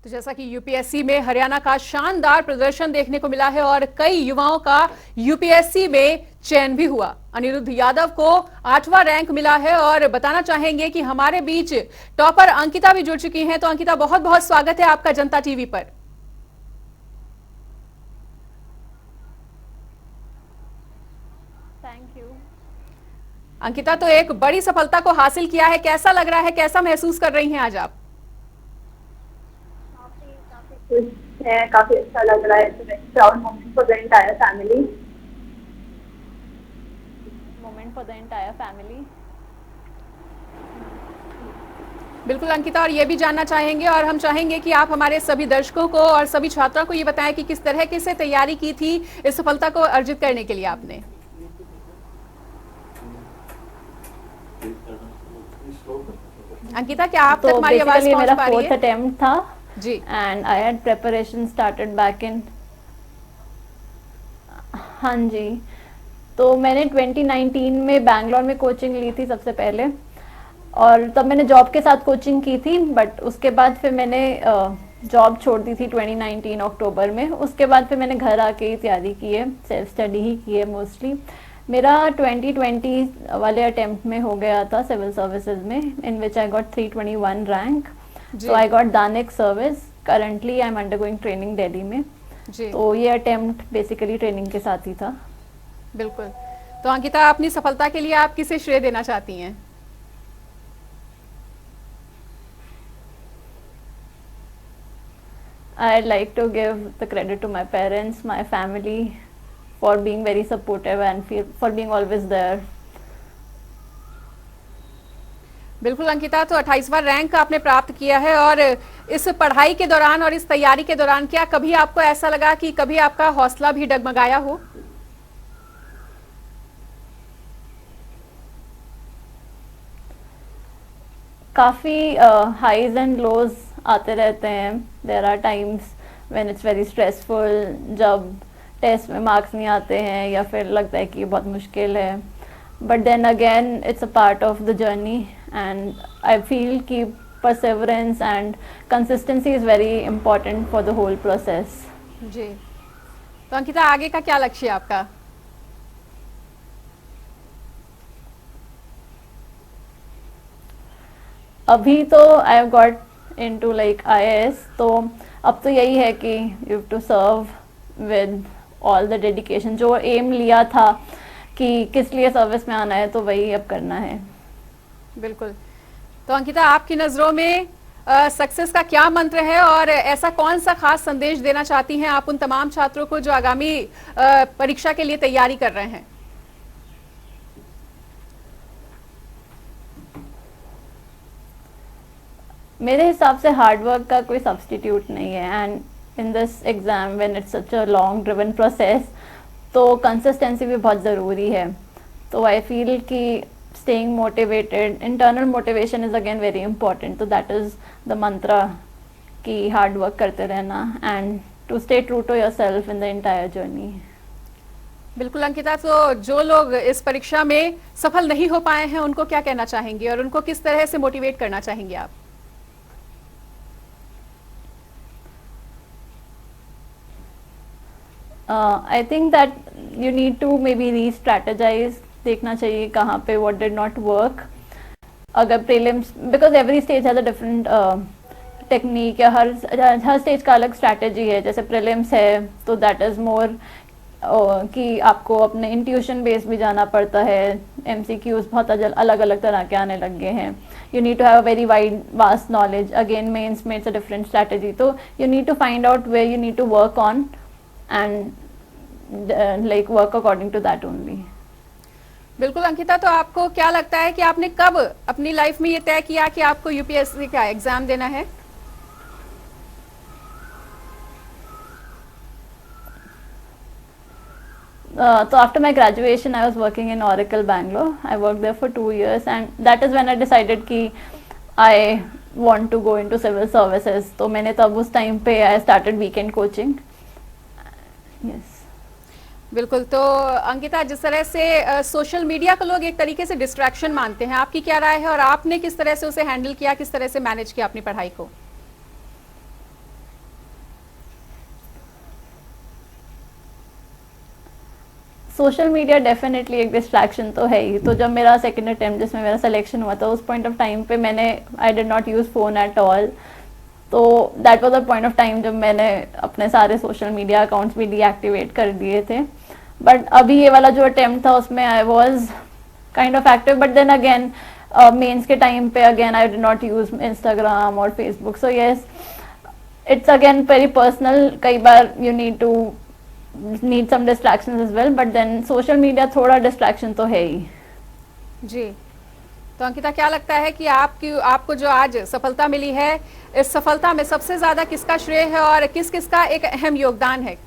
तो जैसा कि यूपीएससी में हरियाणा का शानदार प्रदर्शन देखने को मिला है और कई युवाओं का यूपीएससी में चयन भी हुआ। अनिरुद्ध यादव को 8वां रैंक मिला है और बताना चाहेंगे कि हमारे बीच टॉपर अंकिता भी जुड़ चुकी हैं। तो अंकिता, बहुत बहुत स्वागत है आपका जनता टीवी पर। Thank you. अंकिता, तो एक बड़ी सफलता को हासिल किया है, कैसा लग रहा है, कैसा महसूस कर रही हैं आज आप? काफी खुश है, काफी अच्छा लग रहा है। Proud moment for the entire family. Moment for the entire family. बिल्कुल अंकिता, और ये भी जानना चाहेंगे और हम चाहेंगे कि आप हमारे सभी दर्शकों को और सभी छात्रों को ये बताएं कि किस तरह से तैयारी की थी इस सफलता को अर्जित करने के लिए आपने। अंकिता, क्या आप तक हमारी आवाज पहुंच पा रही है? मेरा 4th अटेम्प्ट था जी, and I had preparation started back in. हाँ जी, तो मैंने 2019 में बैंगलोर में कोचिंग ली थी सबसे पहले, और तब मैंने जॉब के साथ कोचिंग की थी। बट उसके बाद फिर मैंने जॉब छोड़ दी थी 2019 अक्टूबर में। उसके बाद फिर मैंने घर आके ही तैयारी की है, सेल्फ स्टडी ही की है मोस्टली। मेरा 2020 वाले अटेम्प्ट में हो गया था सिविल सर्विसेज में, in which I got 321 rank. So I got DANICS service. Currently I am undergoing training Delhi में जी। तो ये अटेम्प्ट बेसिकली ट्रेनिंग के साथ ही था। बिल्कुल। तो अंकिता, अपनी सफलता के लिए आप किसे श्रेय देना चाहती हैं? I'd like to give the credit to my parents, my family, for being very supportive and for being always there. बिल्कुल अंकिता, तो 28वां रैंक आपने प्राप्त किया है और इस पढ़ाई के दौरान और इस तैयारी के दौरान क्या कभी आपको ऐसा लगा कि कभी आपका हौसला भी डगमगाया हो? काफ़ी हाइज एंड लोज आते रहते हैं। There are times when it's very stressful, जब टेस्ट में मार्क्स नहीं आते हैं या फिर लगता है कि ये बहुत मुश्किल है। But then again it's a part of the journey and I feel कि perseverance and consistency is very important for the whole process. जी। तो अंकिता, आगे का क्या लक्ष्य है आपका? अभी तो I have got into like IAS, तो अब तो यही है कि you have to serve with all the dedication. जो एम लिया था कि किस लिए सर्विस में आना है, तो वही अब करना है। बिल्कुल। तो अंकिता, आपकी नजरों में सक्सेस का क्या मंत्र है और ऐसा कौन सा खास संदेश देना चाहती हैं आप उन तमाम छात्रों को जो आगामी परीक्षा के लिए तैयारी कर रहे हैं? मेरे हिसाब से हार्डवर्क का कोई सब्स्टिट्यूट नहीं है, and in this exam when it's such a long driven process, तो कंसिस्टेंसी भी बहुत ज़रूरी है। तो आई फील कि staying motivated, internal motivation is again very important. तो दैट इज़ द मंत्रा कि हार्ड वर्क करते रहना and to stay true to yourself in the entire journey. बिल्कुल अंकिता, तो जो लोग इस परीक्षा में सफल नहीं हो पाए हैं उनको क्या कहना चाहेंगे और उनको किस तरह से मोटिवेट करना चाहेंगे आप? I think that you need to maybe restrategise, देखना चाहिए कहाँ पे व्हाट डिड नॉट वर्क। अगर prelims, because every stage has a different technique, या हर स्टेज का अलग स्ट्रैटेजी है। जैसे प्रीलिम्स है तो दैट इज़ मोर कि आपको अपने इंट्यूशन बेस भी जाना पड़ता है। MCQs बहुत अलग अलग तरह के आने लग गए हैं। You need to have a very wide vast knowledge. Again mains में इट्स अ डिफरेंट स्ट्रैटेजी। तो you need to find out where you need to work on and like work according to that only. बिल्कुल अंकिता, तो आपको क्या लगता है कि आपने कब अपनी लाइफ में ये तय किया कि आपको यूपीएससी का एग्जाम देना है? So after my graduation I was working in Oracle Bangalore. I worked there for 2 years and that is when I decided कि I want to go into civil services. तो मैंने तब उस टाइम पे I started weekend coaching. Yes. बिल्कुल। तो अंकिता, जिस तरह से सोशल मीडिया को लोग एक तरीके से डिस्ट्रैक्शन मानते हैं, आपकी क्या राय है और आपने किस तरह से उसे हैंडल किया, किस तरह से मैनेज किया अपनी पढ़ाई को? सोशल मीडिया डेफिनेटली एक डिस्ट्रैक्शन तो है ही. तो जब मेरा सेकंड अटेम्प्ट जिसमें मेरा सिलेक्शन हुआ था, उस पॉइंट ऑफ टाइम पे I did not use phone at all. तो that was the point of time जब मैंने अपने सारे सोशल मीडिया अकाउंट्स भी डीएक्टिवेट कर दिए थे. बट अभी ये वाला जो अटेम्प्ट था उसमें I was kind of active, but then again mains के टाइम पे again I did not use Instagram और Facebook. So yes, it's again very personal. कई बार you need some distractions as well, but then social media थोड़ा distraction तो है ही. जी, तो अंकिता क्या लगता है कि आपको जो आज सफलता मिली है, इस सफलता में सबसे ज्यादा किसका श्रेय है और किस किस का एक अहम योगदान है?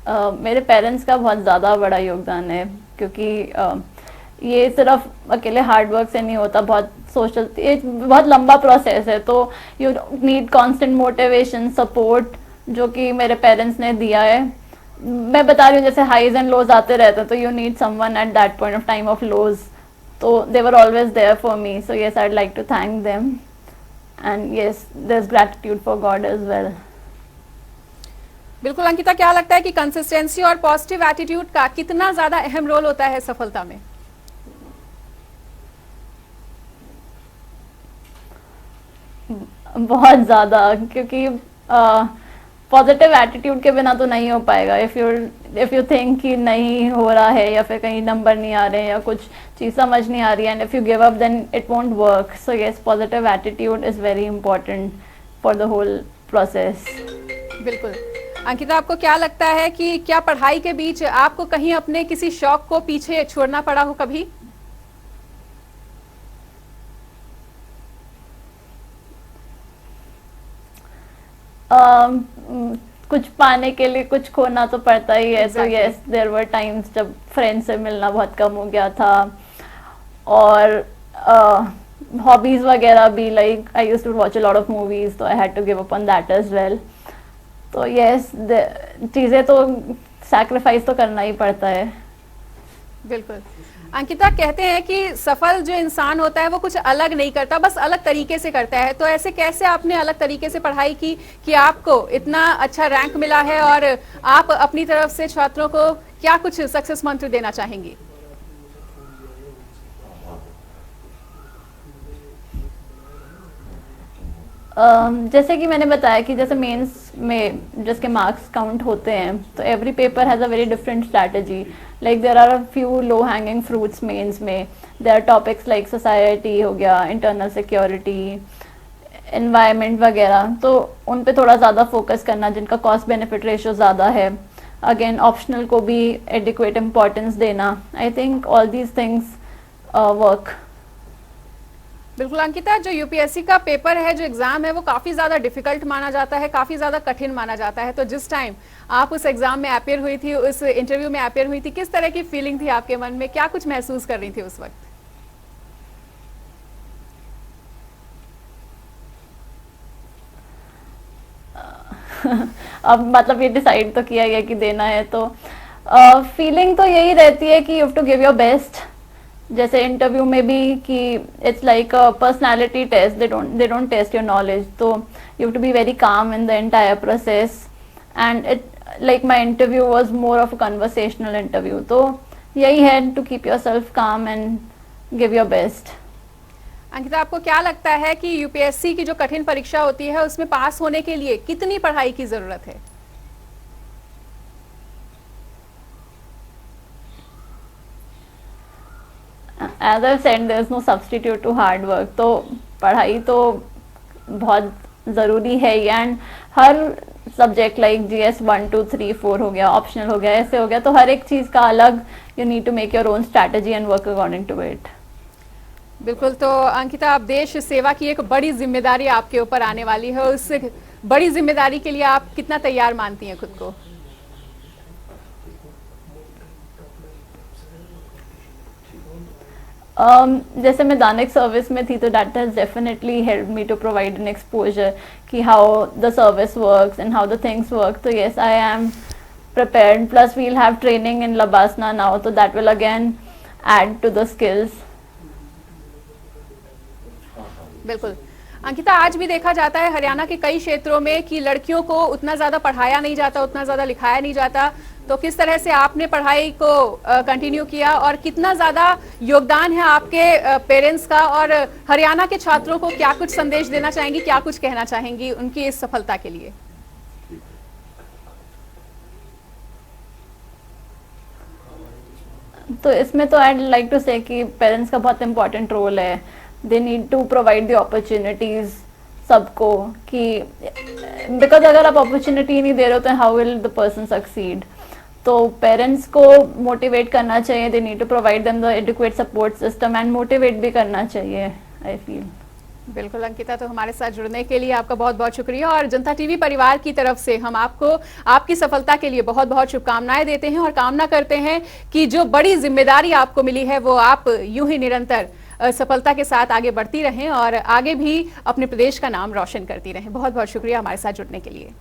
मेरे पेरेंट्स का बहुत ज़्यादा बड़ा योगदान है, क्योंकि ये सिर्फ अकेले हार्ड वर्क से नहीं होता. बहुत लंबा प्रोसेस है. तो you need constant motivation, support, जो कि मेरे पेरेंट्स ने दिया है. मैं बता रही हूँ, जैसे हाईज एंड लोज आते रहते हैं, तो you need someone at that point of time of lows. तो they were always there for me. So yes, I would like to thank them. And yes, there is gratitude for God as well. बिल्कुल अंकिता, क्या लगता है कि consistency और positive attitude का कितना ज्यादा अहम रोल होता है सफलता में? बहुत ज़्यादा, क्योंकि पॉजिटिव एटीट्यूड के बिना तो नहीं हो पाएगा. इफ़ यू थिंक कि नहीं हो रहा है, या फिर कहीं नंबर नहीं आ रहे हैं, या कुछ चीज़ समझ नहीं आ रही है, and if you give up then it won't work. So yes, positive attitude is very important for the whole process. बिल्कुल अंकिता, आपको क्या लगता है कि क्या पढ़ाई के बीच आपको कहीं अपने किसी शौक को पीछे छोड़ना पड़ा हो कभी? कुछ पाने के लिए कुछ खोना तो पड़ता ही है. तो यस, देयर वर टाइम्स जब फ्रेंड से मिलना बहुत कम हो गया था, और हॉबीज वगैरह भी, like I used to watch a lot of movies, तो I had to give up on that as well. तो यस, चीज़ें तो सैक्रिफाइस तो करना ही पड़ता है. बिल्कुल अंकिता, कहते हैं कि सफल जो इंसान होता है वो कुछ अलग नहीं करता, बस अलग तरीके से करता है. तो ऐसे कैसे आपने अलग तरीके से पढ़ाई की कि आपको इतना अच्छा रैंक मिला है, और आप अपनी तरफ से छात्रों को क्या कुछ सक्सेस मंत्र देना चाहेंगी? जैसे कि मैंने बताया कि जैसे मेंस में जिसके मार्क्स काउंट होते हैं, तो every paper has a very different strategy. Like there are a few low hanging fruits mains में. There are topics like society हो गया, इंटरनल सिक्योरिटी, एनवायरनमेंट वगैरह. तो उन पे थोड़ा ज़्यादा फोकस करना, जिनका कॉस्ट बेनिफिट रेशियो ज़्यादा है. अगेन ऑप्शनल को भी एडिक्वेट इम्पोर्टेंस देना. I think all these things work. बिल्कुल अंकिता, जो यूपीएससी का पेपर है, जो एग्जाम है, वो काफी ज्यादा डिफिकल्ट माना जाता है, काफी ज्यादा कठिन माना जाता है. तो जिस टाइम आप उस एग्जाम में अपेयर हुई थी, उस इंटरव्यू में अपेयर हुई थी, किस तरह की फीलिंग थी आपके मन में? क्या कुछ महसूस कर रही थी उस वक्त? अब मतलब ये डिसाइड तो किया गया कि देना है, तो फीलिंग तो यही रहती है कि you have to give your best. जैसे इंटरव्यू में भी कि it's like a personality test, they don't test your knowledge. तो you have to be very calm in the entire process, and it like my interview was more of a conversational interview. तो यही है, to keep yourself calm and give your best. Ankita, आपको क्या लगता है कि UPSC की जो कठिन परीक्षा होती है, उसमें पास होने के लिए कितनी पढ़ाई की जरूरत है? As I've said, there is no substitute to hard work. तो पढ़ाई तो बहुत ज़रूरी है ही. एंड हर सब्जेक्ट लाइक GS 1 2 3 4 हो गया, ऑप्शनल हो गया, ऐसे हो गया, तो हर एक चीज़ का अलग, you need to make your own strategy and work according to it. बिल्कुल. तो अंकिता, अब देश सेवा की एक बड़ी जिम्मेदारी आपके ऊपर आने वाली है. उस बड़ी जिम्मेदारी के लिए आप कितना तैयार मानती हैं खुद को? जैसे मैं दानिक सर्विस में थी, तो that has definitely help me to provide an exposure कि how the service works and how the things work. तो yes, I am prepared. Plus we will have training in LBSNAA now, तो that will again add to the skills. बिल्कुल अंकिता, आज भी देखा जाता है हरियाणा के कई क्षेत्रों में कि लड़कियों को उतना ज्यादा पढ़ाया नहीं जाता, उतना ज्यादा लिखाया नहीं जाता। तो किस तरह से आपने पढ़ाई को कंटिन्यू किया और कितना ज्यादा योगदान है आपके पेरेंट्स का, और हरियाणा के छात्रों को क्या कुछ संदेश देना चाहेंगी, क्या कुछ कहना चाहेंगी उनकी इस सफलता के लिए? तो इसमें तो आई लाइक टू से कि पेरेंट्स का बहुत इंपॉर्टेंट रोल है। They need to provide the opportunities सबको, कि बिकॉज अगर आप अपॉर्चुनिटी नहीं दे रहे हो तो how will the person succeed. तो पेरेंट्स को मोटिवेट करना चाहिए, they need to provide them the adequate support system and motivate भी करना चाहिए, आई फील। बिल्कुल अंकिता, तो हमारे साथ जुड़ने के लिए आपका बहुत बहुत शुक्रिया, और जनता टीवी परिवार की तरफ से हम आपको आपकी सफलता के लिए बहुत बहुत शुभकामनाएं देते हैं और कामना करते हैं कि जो बड़ी जिम्मेदारी आपको मिली है वो आप यूं ही निरंतर सफलता के साथ आगे बढ़ती रहें और आगे भी अपने प्रदेश का नाम रोशन करती रहें। बहुत बहुत शुक्रिया हमारे साथ जुड़ने के लिए।